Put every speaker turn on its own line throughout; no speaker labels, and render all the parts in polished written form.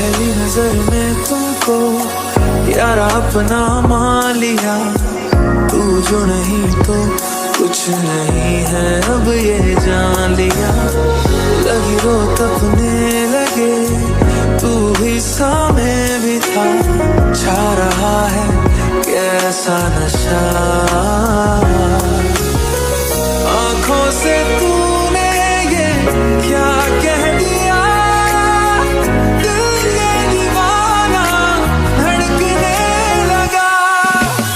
पहली नजर में तुमको यारा अपना मान लिया। तू जो नहीं तो कुछ नहीं है, अब ये जान लिया। लगी रो तपने लगे, तू भी सामने भी था। छा रहा है कैसा नशा, आंखों से तूने ये क्या कह दिया। दिल ये दीवाना धड़कने लगा।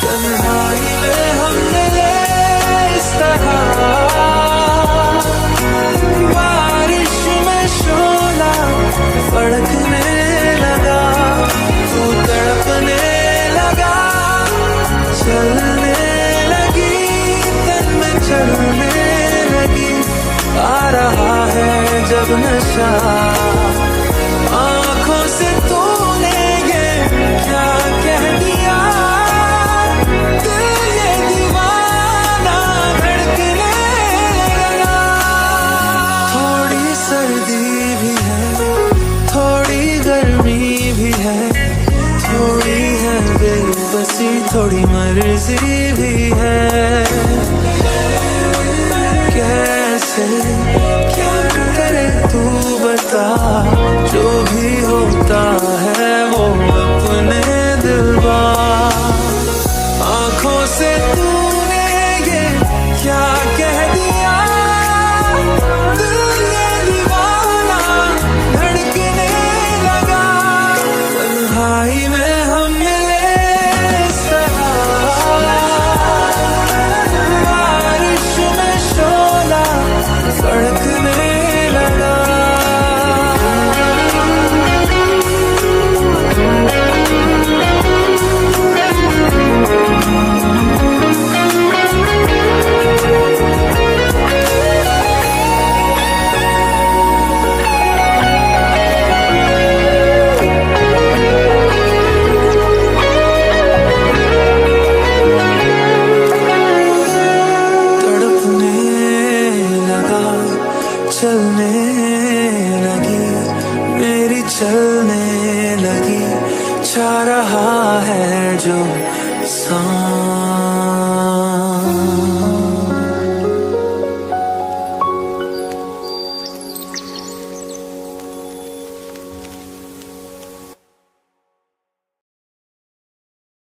तन्हाई में हम मिले इस तरह, बारिश में शोला फड़कने लगा। तू तड़पने लगा, चलने लगी, तन में चलने लगी। आ रहा है जब नशा, आंखों से तूने ये क्या कह दिया। दिल ये दीवाना धड़कने लगा। थोड़ी सर्दी भी है, थोड़ी गर्मी भी है, थोड़ी है बेबसी, थोड़ी मर्जी भी है। कैसे क्या करे तू बता, जो भी होता है वो अपने दिलवा। आंखों से तूने ये क्या कह दिया। दिल ये दीवाना धड़कने लगा। तन्हाई में हम मिले इस तरह, बारिश में शोला फड़कने लगा। चलने लगी मेरी, चलने लगी। चाह रहा है जो सांस।